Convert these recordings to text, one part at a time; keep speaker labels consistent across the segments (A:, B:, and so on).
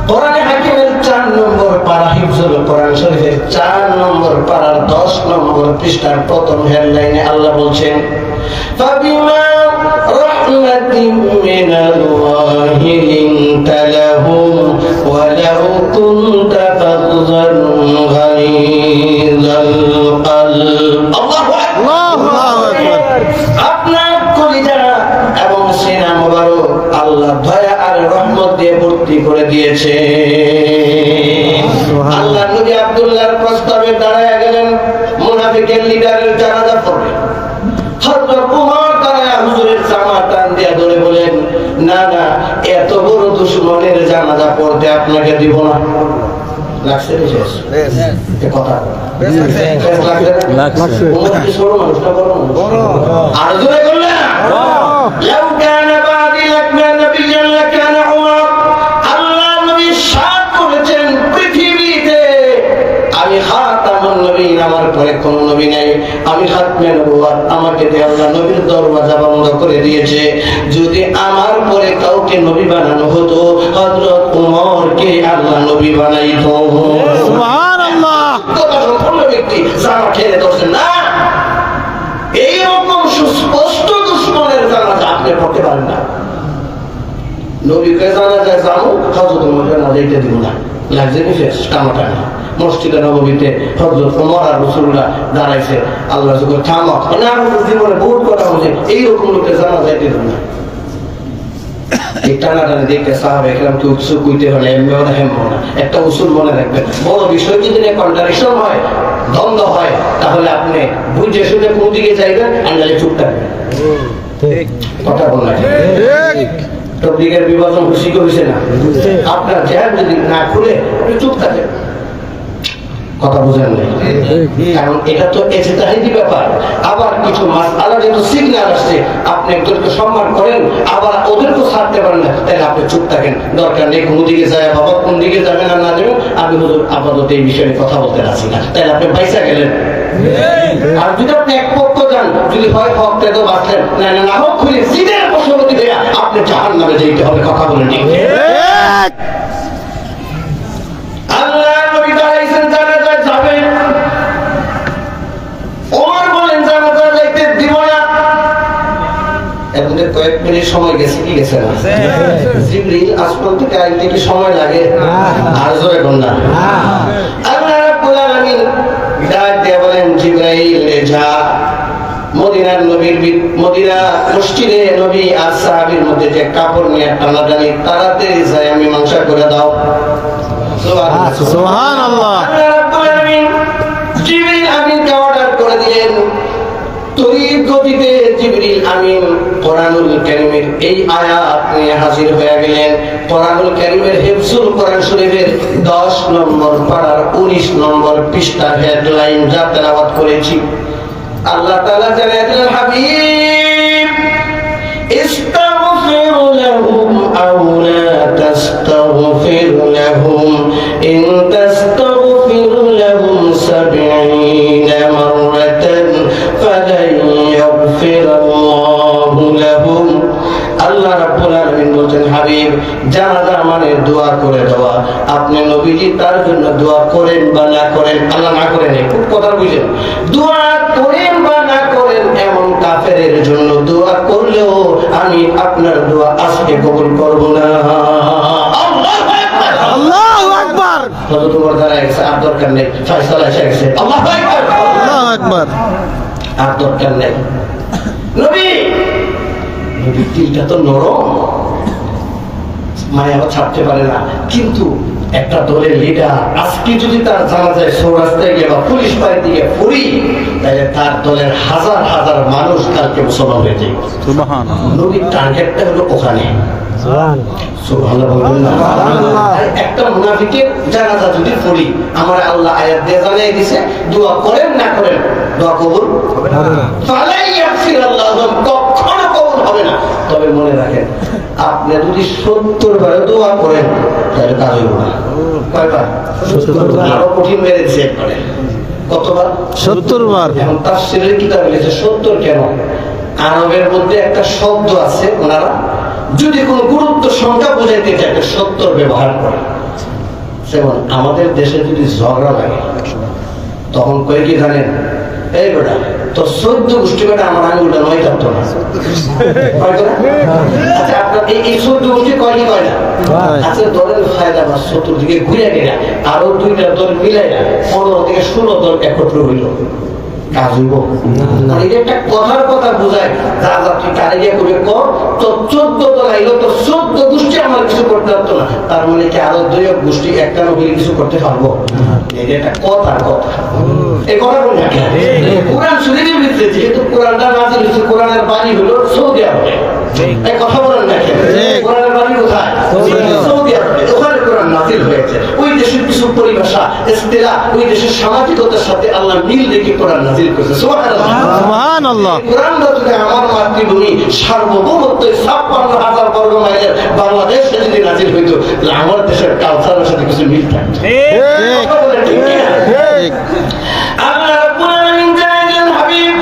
A: কোরআনে হাকিমের 4 নম্বর পারা হিফজুল কোরআন শরীফের 4 নম্বর পারার 10 নম্বর পৃষ্ঠার প্রথম হেডলাইনে আল্লাহ বলছেন ফাবিমা রাহমাতিন মিনাল্লাহি লিনতা লাহুম ওয়া লাউ কুনতা ফাযযান গালিযাল কলব। আল্লাহু আকবার। আপনার কলিজা এবং সিনা মোবারক আল্লাহ দয়া আর রহমত দিয়ে ভর্তি করে দিয়েছে। আল্লাহ নবী আব্দুল্লাহর প্রস্তাবে দাঁড়ায় গেলেন মুনাফিকের লিডারের জানাজা পড়বে। হযরত ওমর দাঁড়ায় হুজুরের জামা টান দিয়ে ধরে বলেন, না না, এত বড় দুশমনের জানাজা পড়তে আপনাকে দিব না। লাগছে শেষ এ কথা লাগছে। ওমর কি ছোট মানুষ না বড় মানুষ? আর জোরে বললেন লাউ কানা বাদি লাকনা নাবিয়ান লাকানা উমর। আল্লাহ নবী সাত করেছেন পৃথিবীতে আমি খাতামুন নবীন, আমার পরে কোন নবী নাই, আমি খাতমে নবুয়ত, আমাকে দিয়ে আল্লাহ নবীর দরওয়াজা বন্ধ করে দিয়েছে। যদি আমার পরে কাউকে নবী বানানো হতো হযরত উমরকে আল্লাহ নবী বানাইতো। সুবহানাল্লাহ। কথা সম্পূর্ণ ব্যক্তি জামা খেলে ধরছেন না, এইরকম সুস্পষ্ট দুশমনের জানাজা আপনি পড়তে পারেন না। নবীকে জানাজা জানো, হযরত উমরকে না যাইতে দিব না। লাগছে নি শেষ কামাটা না। মসজিদে নববীতে হযরত ওমর আর রাসূলুল্লাহ দাঁড়াইছে, আল্লাহ যখন থামো না, আমাদের জীবনে বহুত কথা হয়েছে, এইরকম লোকের জানা যাইতে দিব না। এই টানাটানি দেখতে সাহাবে একরাম কি উৎসুক হইতে হলে এমনিও না হেমও না। একটা উসুল মনে রাখবেন, বড় বিষয় যদি কন্ট্রাডিকশন হয়, দ্বন্দ্ব হয়, তাহলে আপনি বুঝে শুনে কোন দিকে যাইবেন, আন্দাজে চুপ থাকবেন। কথা বললেন ঠিক। তবলিগের বিভাজন খুশি করেছে না, আপনার জ্ঞান যদি না খুলে চুপ থাকেন। কথা বুঝেন নাই? কারণ এটা তো ইজতিহাদি ব্যাপার। আবার কিছু মাসআলা যেহেতু সিগন্যাল আসছে, আপনি একজনকে সম্মান করেন, আবার ওদেরকে ছাড়তে পারেন না, তাহলে আপনি চুপ থাকেন। দরকার নেই কোন দিকে যায় বাবা, কোন দিকে যাবেন আর না যাবেন, আমি হুজুর আপাতত এই বিষয়ে কথা বলতে রাজি না, তাহলে আপনি পয়সা গেলেন। আর যদি আপনি এক পক্ষ যান, যদি হয় হক তো বাঁচলেন, না না না হোক খুলে সিদের বশবর্তী হয়ে আপনি জাহান্নামে যেতে হবে। কথা বলেন ঠিক? আল্লাহ নবী দাঁড়াইছেন, জানাজায় যাবেন। ওমর বলেন জানাজা যাইতে দিব না। এর মধ্যে কয়েক মিনিট সময় গেছে কি গেছে না? জিবরিল আসমান থেকে আইতে কি সময় লাগে? আর জোরে কোন না? আল্লাহ রাব্বুল আলামিন ডাক দিয়ে বলেন জিবরাইল যা মদিনার নবীর মদিনা মসজিদে নবী আর সাহাবীর মধ্যে যে কাপড় নিয়ে টানাটানি তাড়াতাড়ি যায় মীমাংসা করে দাও। সুবহানাল্লাহ। আল্লাহ রাব্বুল আলামিন জিবরিল আমিনকে অর্ডার করে দিলেন। তড়িৎ গতিতে জিবরিল আমিন কোরআনুল কারীমের এই আয়াত নিয়ে হাজির হয়ে গেলেন। কোরআনুল কারীমের হিফজুল কোরআন শরীফের 10 নম্বর পারার 19 নম্বর পৃষ্ঠার হেডলাইন যা তেলাওয়াত করেছি। আল্লাহ তাআলা জানিয়ে দিলেন, হাবিব ইস্তাগফির লাহুম আও লা তাস্তাগফির লাহুম ইন তাস্তাগফির লাহুম 70 মাররাতান ফালান ইয়াগফিরাল্লাহু লাহুম। আল্লাহ রাব্বুল আলামিন বলেন, হাবিব জানাজা মানে দোয়া করে দেওয়া। আপনি নবীজি তার জন্য দোয়া করেন বা না করেন, আল্লাহ না করেন, খুব কথা বুঝেন, দোয়া করেন বা না করেন, এমন কাফেরের জন্য দোয়া করলেও আমি আপনার দোয়া আজকে কবুল করব না। আল্লাহু আকবার। হযরত ওমর দাঁড়ায় গেছে, আর দরকার নেই, ফয়সালা এসে গেছে। আল্লাহু আকবার, আল্লাহু আকবার। আর দরকার নেই। নবী দিলটা তো নরম, মায়া ছাড়তে পারে না, কিন্তু একটা দলের লিডার আজকে যদি তার জানাজায় চৌরাস্তায় গিয়ে বা পুলিশ বাড়ির দিকে পড়ি, তাহলে তার দলের হাজার হাজার মানুষ কালকে মুসলমান হয়ে যায়। নবীর টার্গেটটা হলো ওখানে। একটা মুনাফিকের জানাজা যদি পড়ি, আমার আল্লাহ আয়াত দিয়ে জানিয়ে দিয়েছে, দোয়া করেন না করেন দোয়া কবুল হবে না, কখনো কবুল হবে না। তবে মনে রাখেন, আপনি যদি 70 বার দোয়া করেন তাহলে কাজ হইব না। কয়বার? 70 বার। আরো কঠিন মেরে দিয়েছে একবারে। কতবার? 70 বার। এখন তাফসীরের কিতাবে লিখেছে 70 কেন? আরবের মধ্যে একটা শব্দ আছে, ওনারা যদি কোনো গুরুত্ব সংখ্যা বোঝাইতে চায় তো 70 ব্যবহার করে। যেমন আমাদের দেশে যদি ঝগড়া লাগে তখন কয়ে কি জানেন, এই বেটা তোর 14 গোষ্ঠী বেটা আমার আঙুলটা 9 কাটতো না। আচ্ছা আপনার এই 14 গোষ্ঠী কয় কি কয় না? আচ্ছা দলের ফায়দা বা চতুর্দিকে ঘুরে গেলে আরো 2টা দল মিলাই 15 থেকে 16 দল একত্র হইল, কাজ হইব? এটা একটা কথার কথা বোঝায়, যা যা তুই কারে গিয়ে করবে কর, তো 14 দল আইলো, তো 14 গোষ্ঠী আমার কিছু করতে পারতো না, তার মানে কি আরো 2 গোষ্ঠী একটা নবীর কিছু করতে পারবো? এটা একটা কথার কথা। এই কথা বলি না, কোরআন শরীফের ভিতরে যেহেতু কোরআনটা নাযিল হয়েছে, কোরআনের বাণী হলো সৌদি আরবে। এই কথা বলেন না, কোরআনের বাণী কোথায়? সৌদি আরবে। ওখানে কোরআন নাযিল হয়েছে। ওই দেশের কিছু পরিভাষা, ইস্তিলাহ, ওই দেশের সামাজিকতার সাথে আল্লাহ মিল রেখে কোরআন নাযিল করেছে। সুবহানাল্লাহ, সুবহানাল্লাহ। কোরআনটা যদি আমার মাতৃভূমি সার্বভৌমত্ব 56,000 বর্গ মাইলের বাংলাদেশে যদি নাযিল হইতো, তাহলে আমার দেশের কালচারের সাথে কিছু মিল থাকতো। ঠিক ঠিক। আল্লাহ রাব্বুল আলামিন জানেন হাবিব,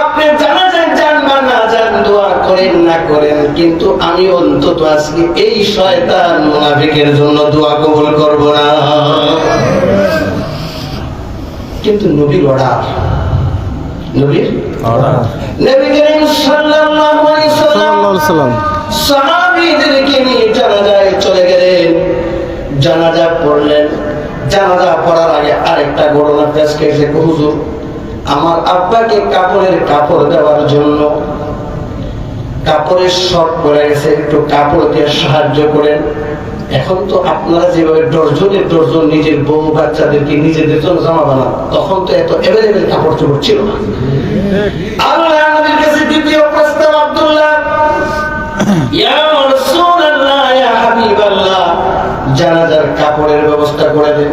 A: আপনি জানা যান জান বা না জান দোয়া করেন না করেন, কিন্তু আমি অন্তত আজকে এই শয়তান মুনাফিকের জন্য দোয়া কবুল করব না। কিন্তু নবীর অর্ডার, নবীর অর্ডার, নবী করিম সাল্লাল্লাহু আলাইহি সাল্লাম সাহাবীদেরকে নিয়ে জানাজায় চলে গেলেন, জানাজা পড়লেন। জানাজা পড়ার আগে আরেকটা ঘটনা পেশ করেছে, হুজুর আমার আব্বাকে কাপড়ের কাপড় দেওয়ার জন্য কাপড়ের শর্ট পড়ে গেছে, একটু কাপড় দিয়ে সাহায্য করেন। এখন তো আপনারা যেভাবে ডর্জনের ডর্জন নিজের বউ বাচ্চাদেরকে নিজেদের জন্য জামা বানান, তখন তো এত অ্যাভেলেবেল কাপড় চোপড় ছিল না। আল্লাহ নবীর কাছে দ্বিতীয় প্রস্তাব, আব্দুল্লাহ ইয়া রাসূলুল্লাহ ইয়া হাবিবাল্লাহ, জানাজার কাপড়ের ব্যবস্থা করে দেন।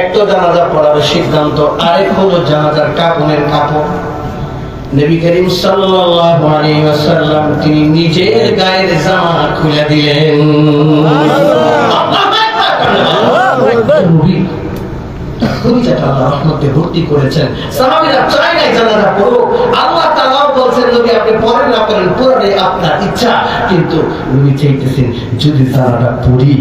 A: একটা জানাজা পড়ার সিদ্ধান্ত, আরেক হলো জানাজার কাপড়ের কাপড়। নবী করিম সাল্লাল্লাহু আলাইহি ওয়াসাল্লাম তিনি নিজের গায়ের জামা খুলে দিলেন। রহমতে ভর্তি করেছেন। সাহাবীরা চায় নাই জানাজা পড়ো, আল্লাহ তাআলা বলছেন নবী আপনি পড়েন না পড়েন পড়ে আপনার ইচ্ছা, কিন্তু নবী চাইতেছেন যদি জানাজা পড়ি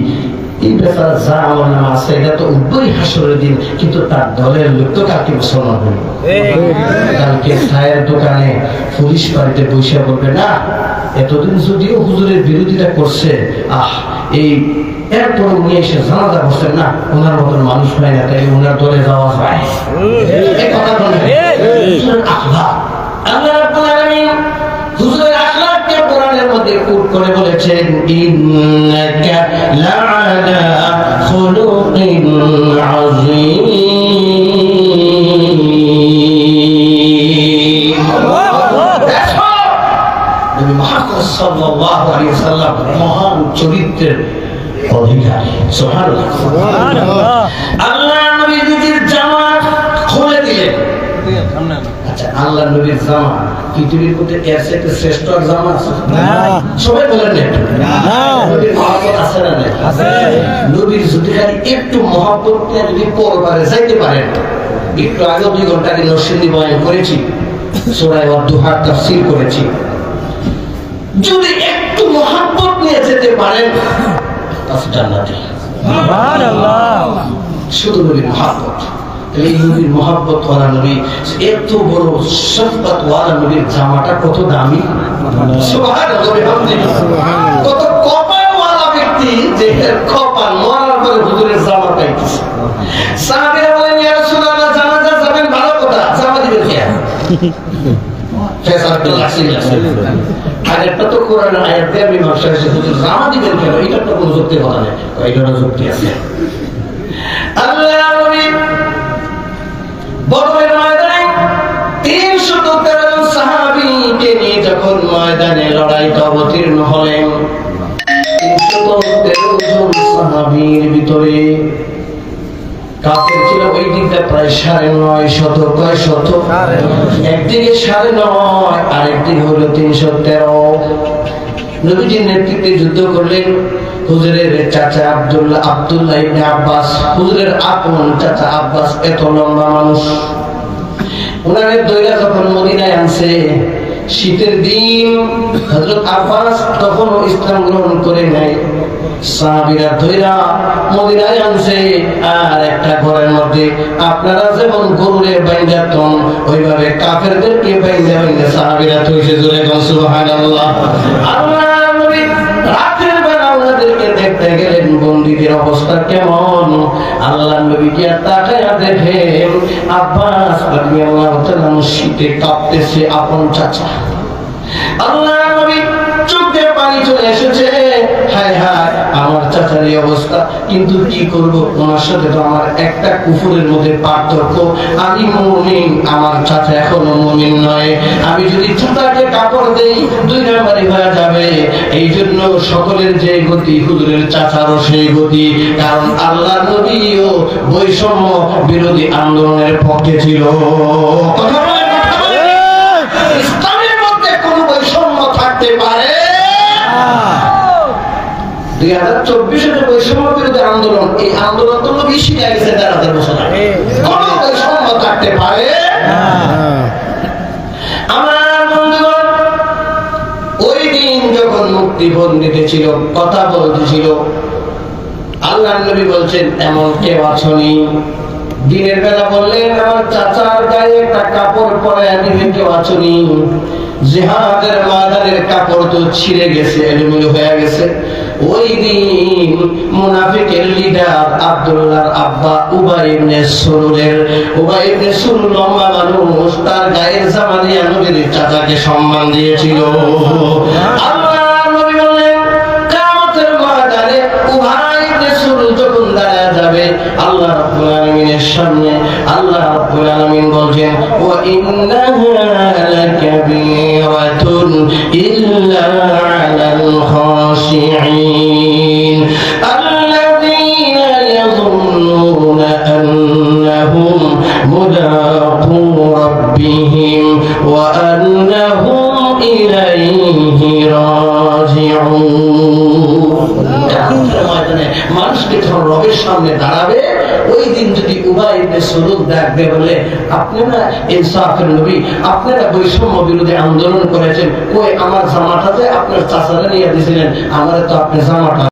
A: এই ব্যাপারে যা আমার নাম আছে এটা তো উদ্বই হাসরের দিন, কিন্তু তার দলের লোক তো কালকে মুসলমান হইল, কালকে চায়ের দোকানে পুলিশ বাড়িতে বসে বলবে না এতদিন যদিও হুজুরের বিরোধিতা করছে, এই এরপরে উনি এসে জানাজা করছেন না, ওনার মতন মানুষ হয় না, তাই ওনার দলে যাওয়া যায়। এই কথা বলেন আখলাক। আল্লাহ রাব্বুল আলামিন হুজুরের আখলাককে কোরআনের মধ্যে কোট করে বলেছেন, ইন্নাকা লাআলা খুলুকিন আযীম। নবী মুহাম্মদ সাল্লাল্লাহু আলাইহি ওয়াসাল্লাম মহান চরিত্রের অধিকারী। সুবহানাল্লাহ, সুবহানাল্লাহ। আল্লাহ নবী নিজের জামা খুলে দিলেন। আচ্ছা, আল্লাহ নবীর জামা পৃথিবীর মধ্যে এর চাইতে শ্রেষ্ঠ জামা আছে? সবাই বলেন না, নবীর মহব্বত আছে না? আছে। নবীর যদি খালি একটু মহব্বত নিয়ে যদি পরবারে যাইতে পারেন, একটু আগে 2 ঘন্টা আগে নরসিংদী বয়ান করেছি, সূরা ওয়াদ-দুহার তাফসীর করেছি, যদি একটু মহব্বত নিয়ে যেতে পারেন তাহলে জান্নাতে। সুবহানাল্লাহ, শুধু নবীর মহব্বত। এই নবীর মহব্বত ওয়ালা নবী, এত বড় শফকাত ওয়ালা নবীর জামাটা কত দামি। সুবহানাল্লাহ, কত কপাল ওয়ালা ব্যক্তি যে কপাল মরার পরে হুজুরের জামা পাইতেছে। সাহাবীরা বলেন ইয়া রাসূলুল্লাহ জানাজা যাবেন ভালো কথা, জামা দিবেন কি? আগেরটা তো কোরআনের আয়াত দিয়ে আমি ভাষা এসে হুজুর জামা দিবেন কেন, এটা তো কোনো যুক্তি কথা নেই। এইটারও যুক্তি আছে। আল্লাহ নবী বদরের ময়দানে 313 জন সাহাবীকে নিয়ে যখন ময়দানে লড়াইতে অবতীর্ণ হলেন, 313 জন সাহাবীর ভিতরে কাফের ছিল ওই দিকটা প্রায় 950 কয় শত, একদিকে 9.5 আরেকদিকে হলো 313। নবীজির নেতৃত্বে যুদ্ধ করলেন হুজুরের চাচা আব্দুল্লাহ ইবনে আব্বাস, হুজুরের আপন চাচা আব্বাস, এত লম্বা মানুষ। ওনারে দইরা যখন মদিনায় আনছে, শীতের দিন হযরত আব্বাস তখনও ইসলাম গ্রহণ করে নাই। সাহাবীরা ধইরা মদিনায় আনছে, আর একটা ঘরের মধ্যে আপনারা যেমন গরুরে বাইন্দাতন ওইভাবে কাফেরদেরকে বাইন্দা বাইন্দা সাহাবীরা থইছে। জোরে কোন সুবহানাল্লাহ। আল্লাহর নবী রাতের বেলা ওনাদেরকে দেখতে গেলেন বন্দীদের অবস্থা কেমন। আল্লাহর নবী গিয়া তাকায়া দেখেন আব্বাস রাদিয়াল্লাহু তাআলা শীতে কাঁপতেছে আপন চাচা। আল্লাহর নবী চোখে পানি চলে এসেছে, হায় হায় আমার চাচার এই অবস্থা, কিন্তু কি করব, ওনার সাথে তো আমার একটা কুফুরের মধ্যে পার্থক্য। আমি মুমিন, আমার চাচা এখনো মুমিন নয়। আমি যদি চাচাকে কাপড় দেই 2 নাম্বারই হয়ে যাবে। এই জন্য সকলের যে গতি হুজুরের চাচারও সেই গতি, কারণ আল্লাহর নবীও বৈষম্য বিরোধী আন্দোলনের পক্ষে ছিল। কথা বলেন, ইসলামের মধ্যে কোন বৈষম্য থাকতে পারে? 2024 বৈষম্য বিরোধী আন্দোলন, এই আন্দোলন তো বেশি লাগছে 1000 বছর আগে। কোন বৈষম্য থাকতে পারে? আমার বন্ধুগণ, ওই দিন যখন মুক্তিপণ দিতেছিল, কথা বলতেছিল, আল্লাহর নবী বলছেন এমন কেউ আছনি? দিনের বেলা বললেন আমার চাচার গায়ে একটা কাপড় পরায় দিবে, কেউ আছনি? জিহাদের ময়দানের কাপড় তো ছিঁড়ে গেছে, এলোমেলো হয়ে গেছে। ওই দিন মুনাফিকের লিডার আব্দুল্লাহর আব্বা উবাই ইবনে সুলুল লম্বা মানুষ, তার গায়ের জামা দিয়ে নবীর চাচাকে সম্মান দিয়েছিল। আল্লাহর নবী বললেন কিয়ামতের ময়দানে উবাই ইবনে সুলুল যখন দাঁড়ায় যাবে আল্লাহ রাব্বুল আলামিনের সামনে, আল্লাহ রাব্বুল আলামিন বলেন ওয়া ইন্নাহা লাকাবীরাতুন ইল্লা আলাল খাশিঈন আল্লাযীনা ইয়াযুন্নুনা আন্নাহুম মুলাকু রাব্বিহিম ওয়া আন্নাহুম ইলাইহি রাজিউন। মানুষকে যখন রবের সামনে দাঁড়াবে, ওই দিন যদি উবাই ইবনে সুলুল ডাকবে বলে আপনারা ইনসাফের নবী, আপনারা বৈষম্য বিরোধী আন্দোলন করেছেন, কই আমার জামাটা যে আপনার চাচারা নিয়ে দিয়েছিলেন, আমারে তো আপনি জামাটা